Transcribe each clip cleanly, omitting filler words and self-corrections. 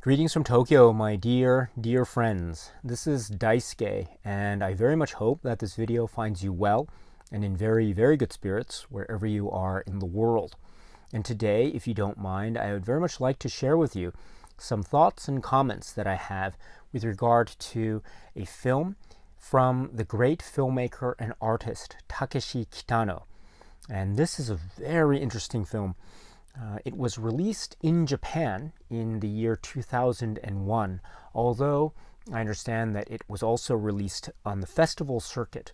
Greetings from Tokyo, my dear friends. This is Daisuke, and I very much hope that this video finds you well and in very good spirits wherever you are in the world. And today, if you don't mind, I would very much like to share with you some thoughts and comments that I have with regard to a film from the great filmmaker and artist Takeshi Kitano. And this is a very interesting film. It was released in Japan in the year 2001, although I understand that it was also released on the festival circuit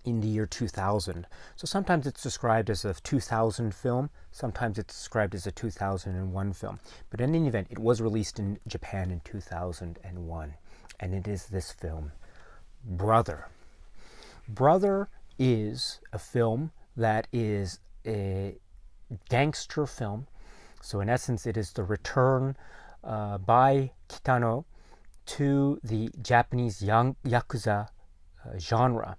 in the year 2000. So sometimes it's described as a 2000 film, sometimes it's described as a 2001 film. But in any event, it was released in Japan in 2001, and it is this film, Brother. Brother is a film that is a gangster film. So in essence, it is the return by Kitano to the Japanese Yakuza genre.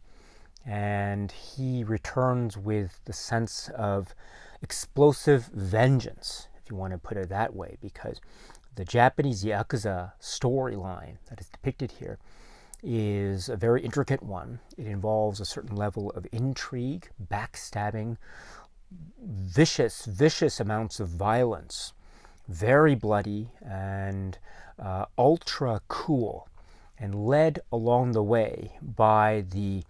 And he returns with the sense of explosive vengeance, if you want to put it that way, because the Japanese Yakuza storyline that is depicted here is a very intricate one. It involves a certain level of intrigue, backstabbing, vicious amounts of violence, very bloody and ultra cool, and led along the way by the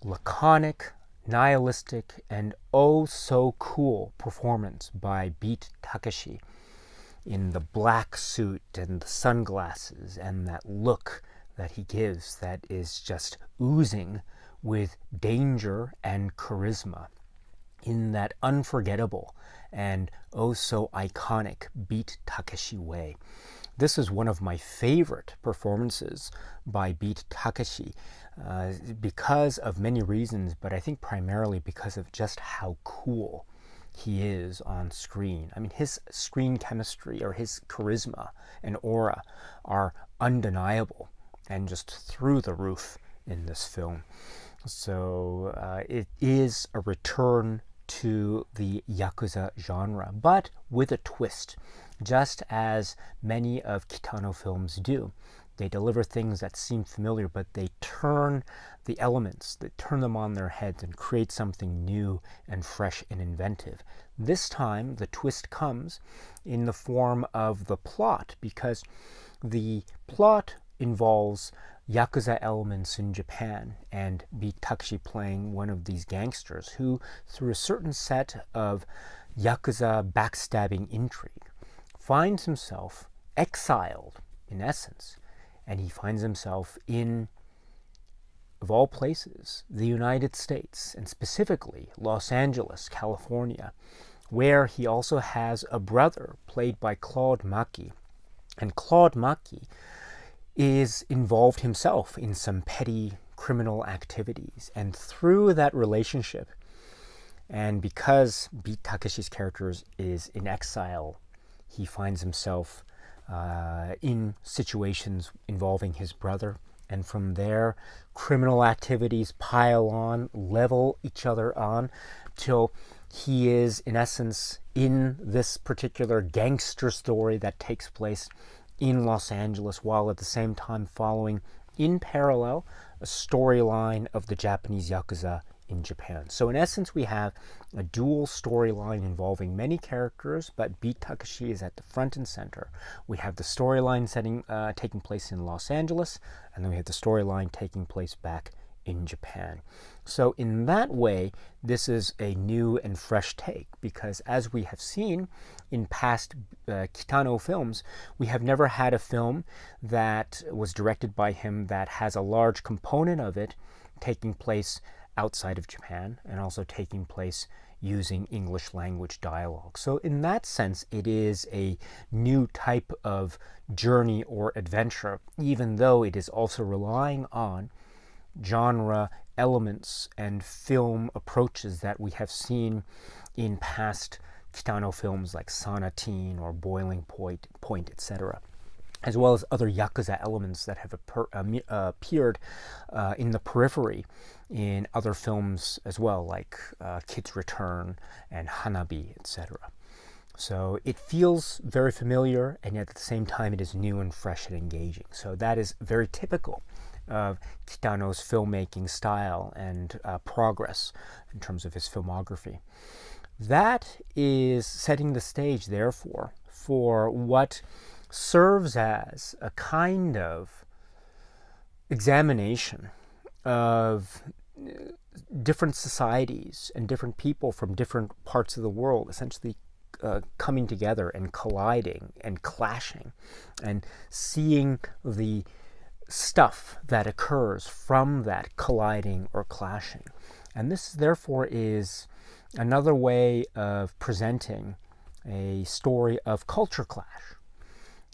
laconic, nihilistic, and oh so cool performance by Beat Takeshi in the black suit and the sunglasses and that look that he gives that is just oozing with danger and charisma, in that unforgettable and oh so iconic Beat Takeshi way. This is one of my favorite performances by Beat Takeshi because of many reasons, but I think primarily because of just how cool he is on screen. I mean, his screen chemistry or his charisma and aura are undeniable and just through the roof in this film. So it is a return to the Yakuza genre, but with a twist, just as many of Kitano films do. They deliver things that seem familiar, but they turn the elements, they turn them on their heads and create something new and fresh and inventive. This time, the twist comes in the form of the plot, because the plot involves Yakuza elements in Japan, and Beat Takeshi playing one of these gangsters who, through a certain set of Yakuza backstabbing intrigue, finds himself exiled, in essence, and he finds himself in, of all places, the United States, and specifically Los Angeles, California, where he also has a brother played by Claude Maki. And Claude Maki is involved himself in some petty criminal activities. And through that relationship, and because Beat Takeshi's character is in exile, he finds himself in situations involving his brother. And from there, criminal activities pile on, level each other on, till he is, in essence, in this particular gangster story that takes place in Los Angeles, while at the same time following in parallel a storyline of the Japanese Yakuza in Japan. So in essence, we have a dual storyline involving many characters, but Beat Takeshi is at the front and center. We have the storyline taking place in Los Angeles, and then we have the storyline taking place back in Japan. So in that way, this is a new and fresh take, because as we have seen in past Kitano films, we have never had a film that was directed by him that has a large component of it taking place outside of Japan and also taking place using English language dialogue. So in that sense, it is a new type of journey or adventure, even though it is also relying on genre elements and film approaches that we have seen in past Kitano films like Sonatine or Boiling Point, etc., as well as other Yakuza elements that have appeared in the periphery in other films as well, like Kid's Return and Hanabi, etc. So it feels very familiar, and yet at the same time it is new and fresh and engaging. So that is very typical of Kitano's filmmaking style and progress in terms of his filmography. That is setting the stage, therefore, for what serves as a kind of examination of different societies and different people from different parts of the world essentially coming together and colliding and clashing and seeing the stuff that occurs from that colliding or clashing. And this, therefore, is another way of presenting a story of culture clash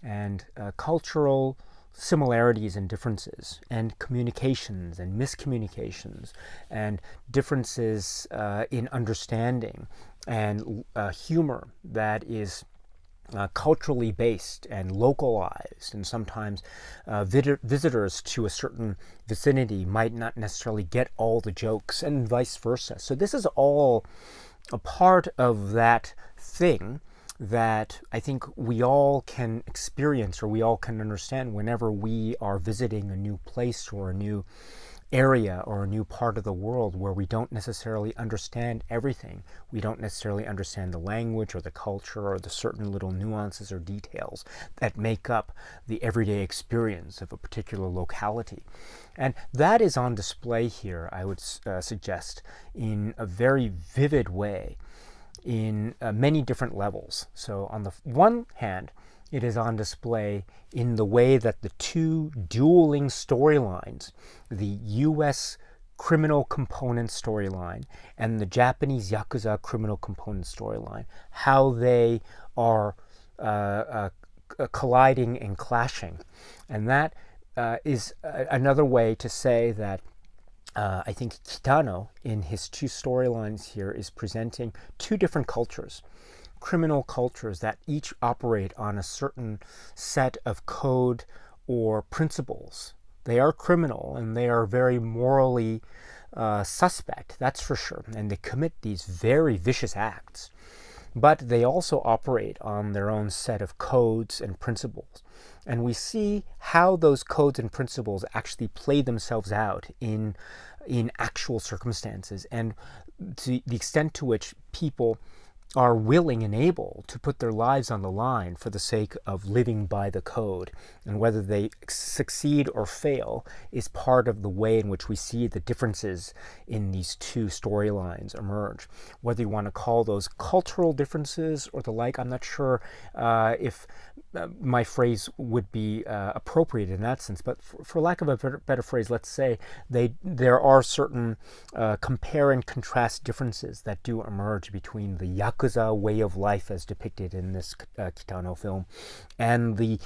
and cultural similarities and differences, and communications and miscommunications, and differences in understanding and humor that is culturally based and localized, and sometimes visitors to a certain vicinity might not necessarily get all the jokes, and vice versa. So this is all a part of that thing that I think we all can experience, or we all can understand whenever we are visiting a new place or a new area or a new part of the world where we don't necessarily understand everything. We don't necessarily understand the language or the culture or the certain little nuances or details that make up the everyday experience of a particular locality. And that is on display here, I would suggest, in a very vivid way in many different levels. So on the one hand, it is on display in the way that the two dueling storylines, the U.S. criminal component storyline and the Japanese Yakuza criminal component storyline, how they are colliding and clashing. And that is another way to say that I think Kitano, in his two storylines here, is presenting two different cultures, criminal cultures that each operate on a certain set of code or principles. They are criminal and they are very morally suspect, that's for sure, and they commit these very vicious acts. But they also operate on their own set of codes and principles. And we see how those codes and principles actually play themselves out in actual circumstances, and to the extent to which people are willing and able to put their lives on the line for the sake of living by the code. And whether they succeed or fail is part of the way in which we see the differences in these two storylines emerge. Whether you want to call those cultural differences or the like, I'm not sure if my phrase would be appropriate in that sense, but for lack of a better phrase, let's say there are certain compare and contrast differences that do emerge between the Yakuza way of life as depicted in this Kitano film and the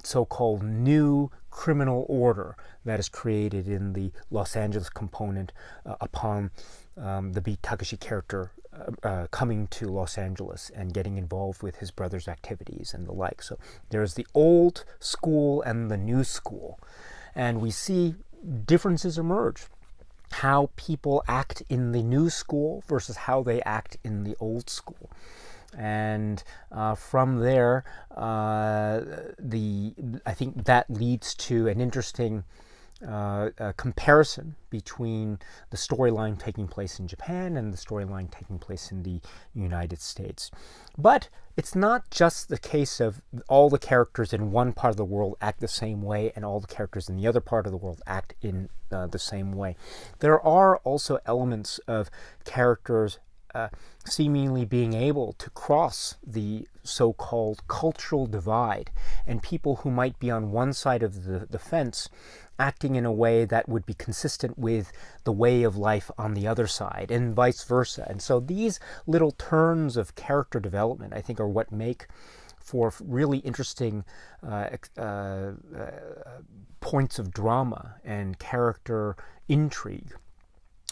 so-called new criminal order that is created in the Los Angeles component upon the Beat Takeshi character coming to Los Angeles and getting involved with his brother's activities and the like. So there's the old school and the new school, and we see differences emerge. How people act in the new school versus how they act in the old school. And from there, I think that leads to an interesting comparison between the storyline taking place in Japan and the storyline taking place in the United States. But it's not just the case of all the characters in one part of the world act the same way and all the characters in the other part of the world act in the same way. There are also elements of characters seemingly being able to cross the so-called cultural divide, and people who might be on one side of the fence acting in a way that would be consistent with the way of life on the other side, and vice versa. And so these little turns of character development, I think, are what make for really interesting points of drama and character intrigue.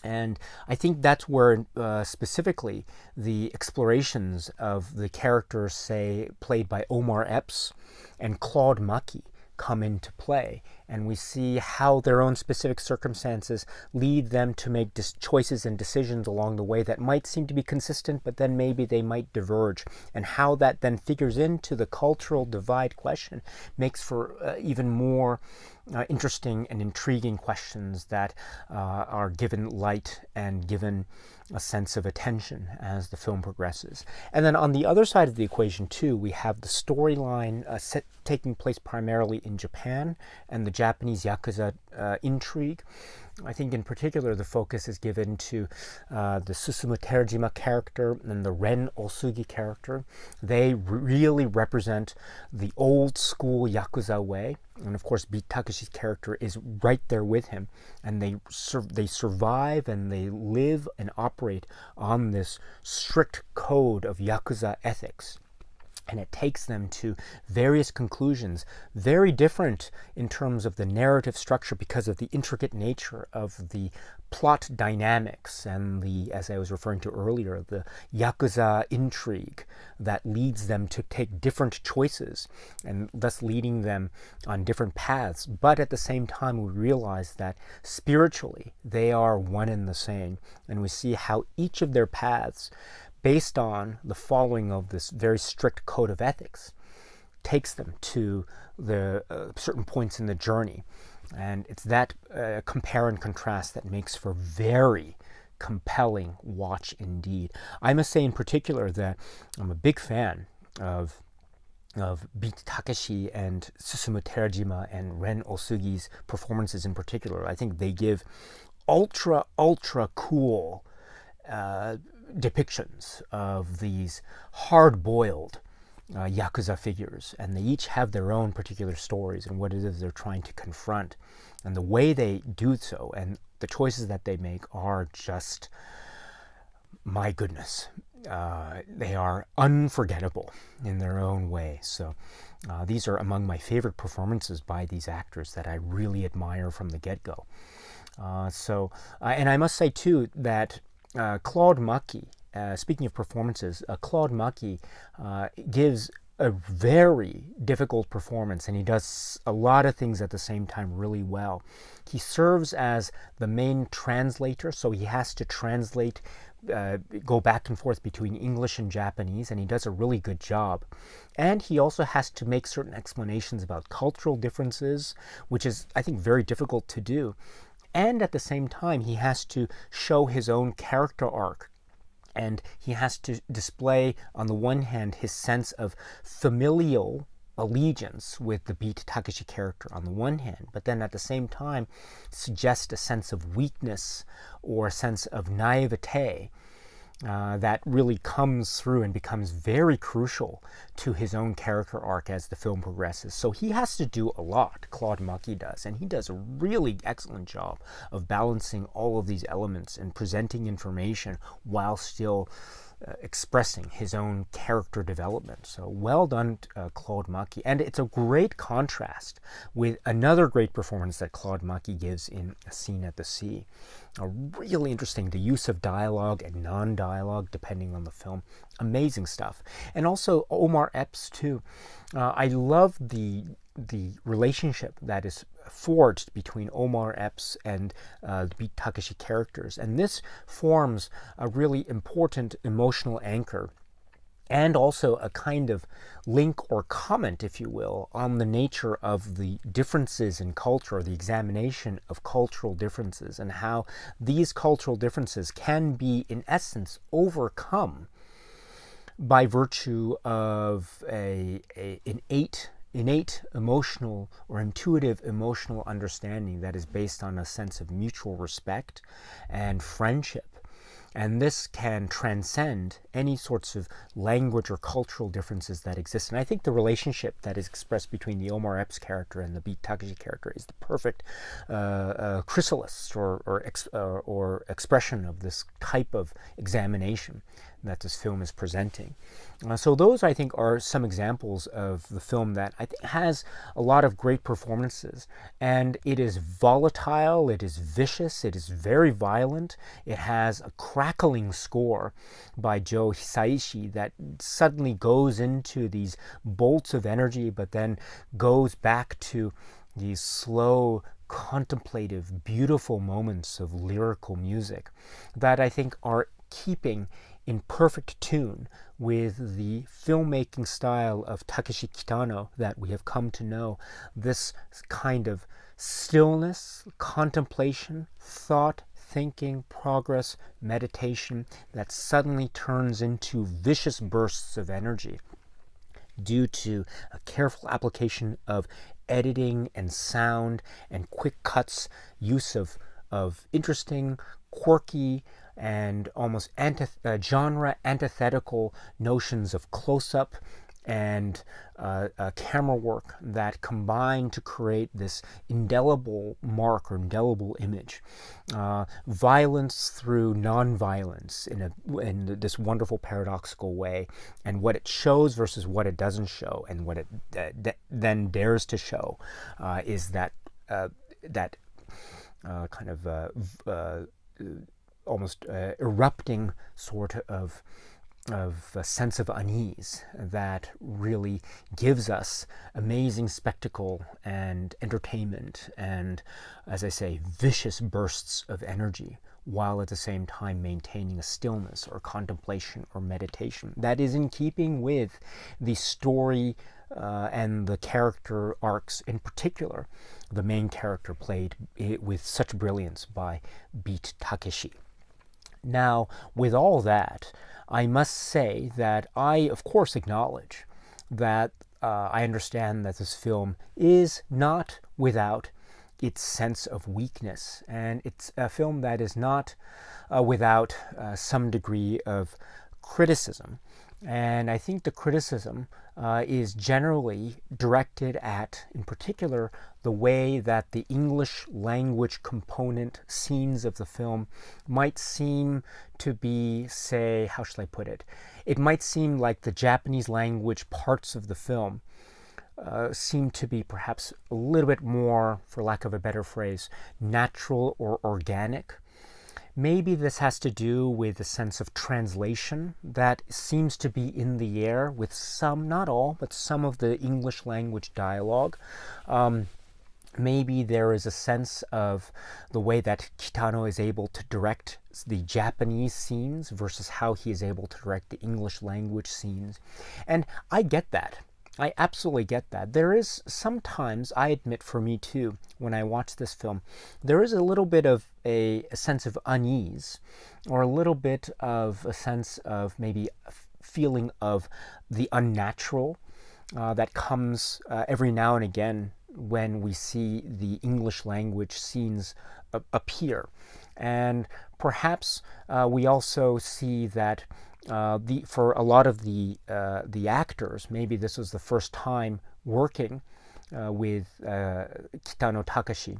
And I think that's where specifically the explorations of the characters, say, played by Omar Epps and Claude Maki, come into play, and we see how their own specific circumstances lead them to make choices and decisions along the way that might seem to be consistent, but then maybe they might diverge, and how that then figures into the cultural divide question makes for even more interesting and intriguing questions that are given light and given a sense of attention as the film progresses. And then on the other side of the equation too, we have the storyline taking place primarily in Japan and the Japanese Yakuza intrigue. I think in particular the focus is given to the Susumu Terajima character and the Ren Osugi character. They really represent the old school Yakuza way. And of course, Beat Takeshi's character is right there with him. And they survive and they live and operate on this strict code of Yakuza ethics. And it takes them to various conclusions, very different in terms of the narrative structure because of the intricate nature of the plot dynamics and the, as I was referring to earlier, the Yakuza intrigue that leads them to take different choices and thus leading them on different paths. But at the same time, we realize that spiritually they are one and the same. And we see how each of their paths, based on the following of this very strict code of ethics, takes them to the certain points in the journey. And it's that compare and contrast that makes for very compelling watch indeed. I must say in particular that I'm a big fan of Beat Takeshi and Susumu Terajima and Ren Osugi's performances in particular. I think they give ultra cool depictions of these hard-boiled Yakuza figures, and they each have their own particular stories and what it is they're trying to confront. And the way they do so and the choices that they make are just, my goodness, they are unforgettable in their own way. So these are among my favorite performances by these actors that I really admire from the get-go. And I must say too that Claude Maki, speaking of performances, Claude Maki gives a very difficult performance, and he does a lot of things at the same time really well. He serves as the main translator, so he has to translate, go back and forth between English and Japanese, and he does a really good job. And he also has to make certain explanations about cultural differences, which is, I think, very difficult to do. And at the same time, he has to show his own character arc. And he has to display, on the one hand, his sense of familial allegiance with the Beat Takeshi character on the one hand, but then at the same time suggest a sense of weakness or a sense of naivete that really comes through and becomes very crucial to his own character arc as the film progresses. So he has to do a lot, Claude Maki does, and he does a really excellent job of balancing all of these elements and presenting information while still expressing his own character development. So well done, Claude Maki. And it's a great contrast with another great performance that Claude Maki gives in A Scene at the Sea. Really interesting, the use of dialogue and non-dialogue depending on the film. Amazing stuff. And also Omar Epps too. I love the relationship that is forged between Omar Epps and the Beat Takeshi characters. And this forms a really important emotional anchor and also a kind of link or comment, if you will, on the nature of the differences in culture, or the examination of cultural differences, and how these cultural differences can be, in essence, overcome by virtue of an innate emotional or intuitive emotional understanding that is based on a sense of mutual respect and friendship. And this can transcend any sorts of language or cultural differences that exist. And I think the relationship that is expressed between the Omar Epps character and the Beat Takeshi character is the perfect chrysalis or expression of this type of examination that this film is presenting. So those, I think, are some examples of the film that I think has a lot of great performances. And it is volatile, it is vicious, it is very violent. It has a crackling score by Joe Hisaishi that suddenly goes into these bolts of energy, but then goes back to these slow, contemplative, beautiful moments of lyrical music that I think are keeping in perfect tune with the filmmaking style of Takeshi Kitano that we have come to know. This kind of stillness, contemplation, thought, thinking, progress, meditation that suddenly turns into vicious bursts of energy due to a careful application of editing and sound and quick cuts, use of interesting, quirky, and almost genre antithetical notions of close-up and camera work that combine to create this indelible mark or indelible image. Violence through non-violence in this wonderful paradoxical way, and what it shows versus what it doesn't show, and what it then dares to show is that kind of almost erupting sort of a sense of unease that really gives us amazing spectacle and entertainment and, as I say, vicious bursts of energy, while at the same time maintaining a stillness or contemplation or meditation that is in keeping with the story and the character arcs, in particular the main character played with such brilliance by Beat Takeshi. Now, with all that, I must say that I, of course, acknowledge that I understand that this film is not without its sense of weakness, and it's a film that is not without some degree of criticism. And I think the criticism is generally directed at, in particular, the way that the English language component scenes of the film might seem to be, say, how shall I put it? It might seem like the Japanese language parts of the film seem to be perhaps a little bit more, for lack of a better phrase, natural or organic. Maybe this has to do with a sense of translation that seems to be in the air with some, not all, but some of the English language dialogue. Maybe there is a sense of the way that Kitano is able to direct the Japanese scenes versus how he is able to direct the English language scenes. And I get that. I absolutely get that. There is sometimes, I admit for me too, when I watch this film, there is a little bit of a sense of unease, or a little bit of a sense of maybe a feeling of the unnatural that comes every now and again when we see the English language scenes appear. And perhaps we also see that for a lot of the actors, maybe this was the first time working with Kitano Takeshi,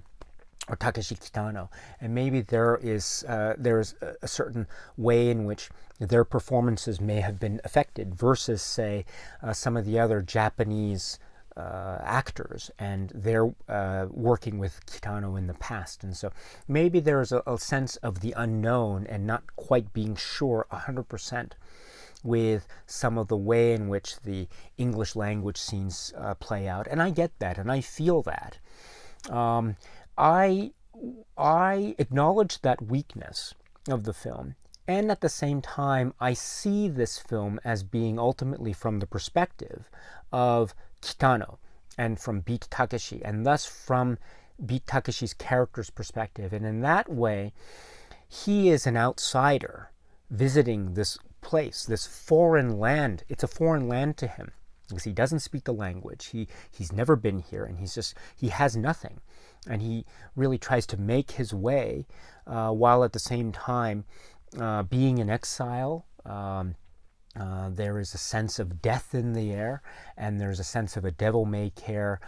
or Takeshi Kitano, and maybe there's a certain way in which their performances may have been affected versus, say, some of the other Japanese actors, and they're working with Kitano in the past. And so maybe there's a sense of the unknown and not quite being sure 100% with some of the way in which the English language scenes play out. And I get that, and I feel that. I acknowledge that weakness of the film, and at the same time, I see this film as being ultimately from the perspective of Kitano and from Beat Takeshi, and thus from Beat Takeshi's character's perspective. And in that way, he is an outsider visiting this place, this foreign land. It's a foreign land to him because he doesn't speak the language. He's never been here, and he has nothing. And he really tries to make his way while at the same time being in exile. There is a sense of death in the air, and there's a sense of a devil-may-care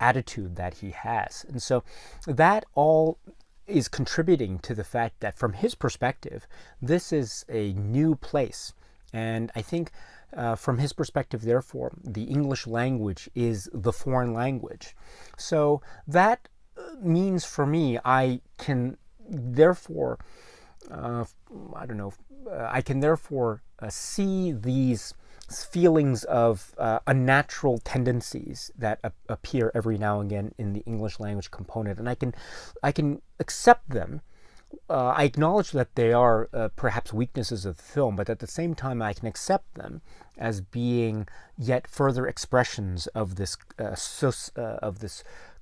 attitude that he has. And so that all is contributing to the fact that from his perspective, this is a new place. And I think from his perspective, therefore, the English language is the foreign language. So that means for me, I can therefore, I don't know, I can therefore see these feelings of unnatural tendencies that appear every now and again in the English language component, and I can accept them. I acknowledge that they are perhaps weaknesses of the film, but at the same time, I can accept them as being yet further expressions of this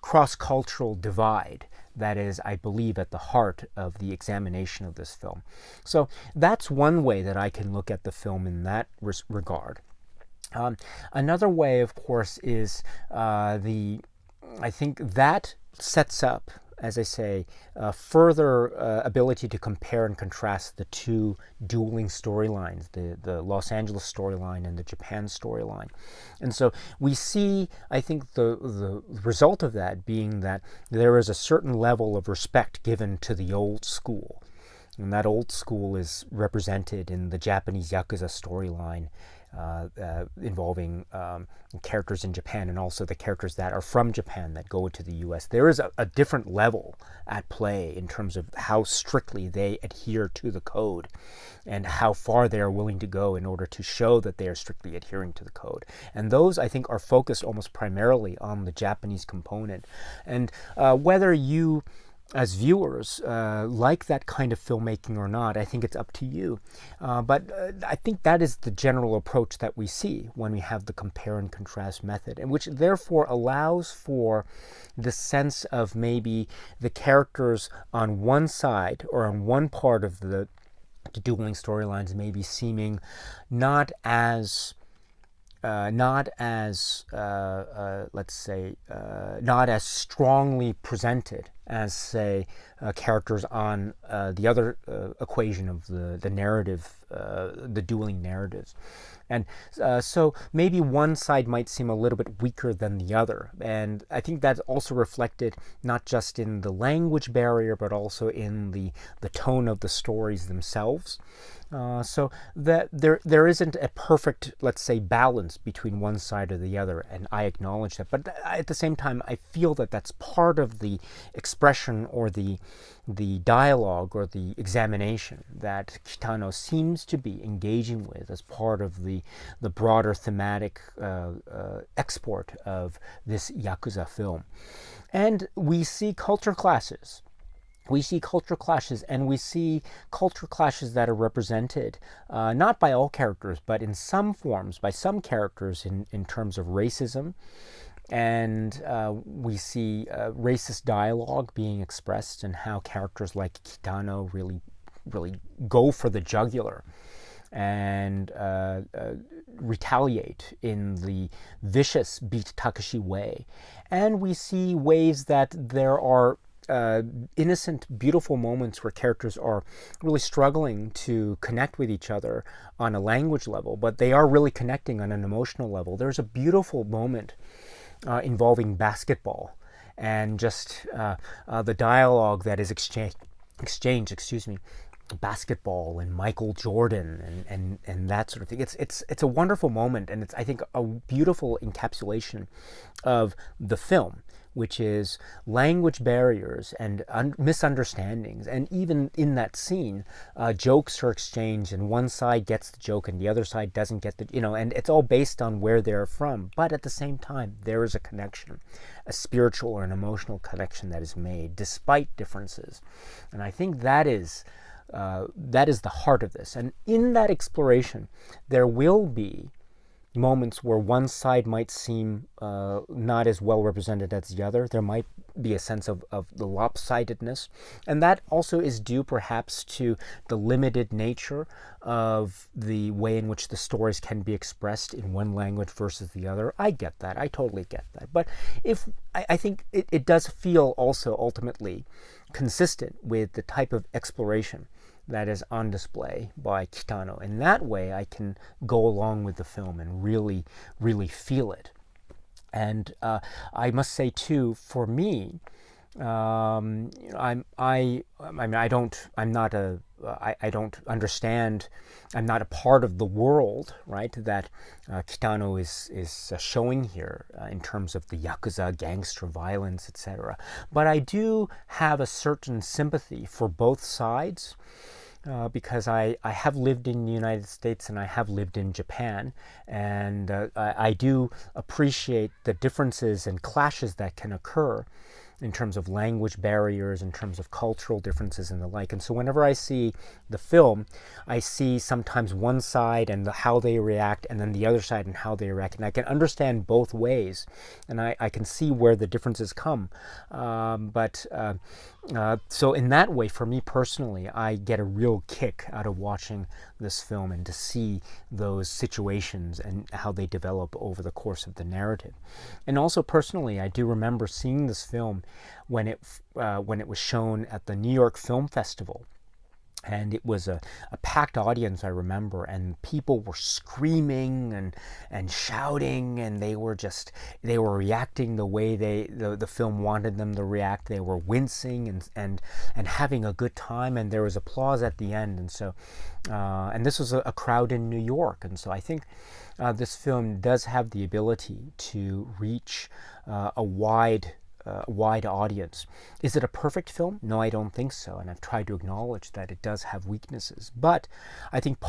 cross-cultural divide that is, I believe, at the heart of the examination of this film. So that's one way that I can look at the film in that regard. Another way, of course, is I think that sets up, as I say, further ability to compare and contrast the two dueling storylines, the Los Angeles storyline and the Japan storyline. And so we see, I think, the result of that being that there is a certain level of respect given to the old school. And that old school is represented in the Japanese Yakuza storyline, involving characters in Japan and also the characters that are from Japan that go to the U.S. There is a different level at play in terms of how strictly they adhere to the code and how far they are willing to go in order to show that they are strictly adhering to the code. And those, I think, are focused almost primarily on the Japanese component. And whether you as viewers like that kind of filmmaking or not, I think it's up to you. But I think that is the general approach that we see when we have the compare and contrast method, and which therefore allows for the sense of maybe the characters on one side or on one part of the dueling storylines maybe seeming not as let's say, not as strongly presented as, say, characters on the other equation of the narrative, the dueling narratives. And so maybe one side might seem a little bit weaker than the other. And I think that's also reflected not just in the language barrier, but also in the tone of the stories themselves. So that there isn't a perfect, let's say, balance between one side or the other, and I acknowledge that. But at the same time, I feel that that's part of the expression or the dialogue or the examination that Kitano seems to be engaging with as part of the broader thematic export of this Yakuza film. And we see culture clashes. We see culture clashes, and we see culture clashes that are represented not by all characters, but in some forms by some characters in terms of racism. And we see racist dialogue being expressed and how characters like Kitano really go for the jugular and retaliate in the vicious beat Takeshi way. And we see ways that there are innocent, beautiful moments where characters are really struggling to connect with each other on a language level, but they are really connecting on an emotional level. There's a beautiful moment involving basketball and just the dialogue that is exchanged, basketball and Michael Jordan and that sort of thing. It's a wonderful moment, and it's, I think, a beautiful encapsulation of the film, which is language barriers and misunderstandings. And even in that scene, jokes are exchanged, and one side gets the joke and the other side doesn't get the, and it's all based on where they're from. But at the same time, there is a connection, a spiritual or an emotional connection that is made despite differences. And I think that is the heart of this. And in that exploration, there will be moments where one side might seem not as well represented as the other. There might be a sense of the lopsidedness. And that also is due perhaps to the limited nature of the way in which the stories can be expressed in one language versus the other. I get that. I totally get that. But I think it does feel also ultimately consistent with the type of exploration that is on display by Kitano. In that way, I can go along with the film and really, really feel it. And I must say, too, for me, mean, I'm not a, I don't understand. I'm not a part of the world, right? That Kitano is showing here in terms of the yakuza, gangster violence, etc. But I do have a certain sympathy for both sides. Because I have lived in the United States and I have lived in Japan, and I do appreciate the differences and clashes that can occur in terms of language barriers, in terms of cultural differences and the like. And so whenever I see the film, I see sometimes one side and how they react, and then the other side and how they react. And I can understand both ways, and I can see where the differences come. So in that way, for me personally, I get a real kick out of watching this film and to see those situations and how they develop over the course of the narrative. And also personally, I do remember seeing this film when it was shown at the New York Film Festival. And it was a packed audience, I remember, and people were screaming and shouting, and they were reacting the way the film wanted them to react. They were wincing and having a good time, and there was applause at the end. And so and this was a crowd in New York, and so I think this film does have the ability to reach a wide audience. Is it a perfect film? No, I don't think so, and I've tried to acknowledge that it does have weaknesses. But I think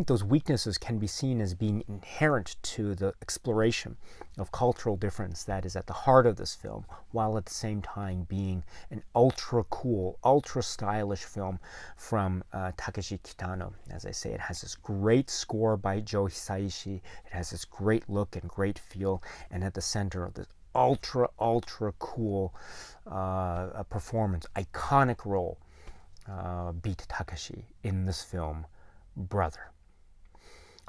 those weaknesses can be seen as being inherent to the exploration of cultural difference that is at the heart of this film, while at the same time being an ultra cool, ultra stylish film from Takeshi Kitano. As I say, it has this great score by Joe Hisaishi. It has this great look and great feel, and at the center of this ultra cool performance, iconic role, beat Takeshi in this film, Brother.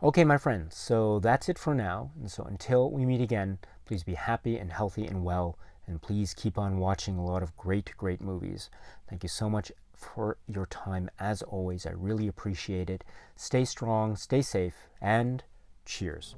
Okay, my friends, so that's it for now. And so until we meet again, please be happy and healthy and well, and please keep on watching a lot of great movies. Thank you so much for your time. As always, I really appreciate it. Stay strong, stay safe, and cheers.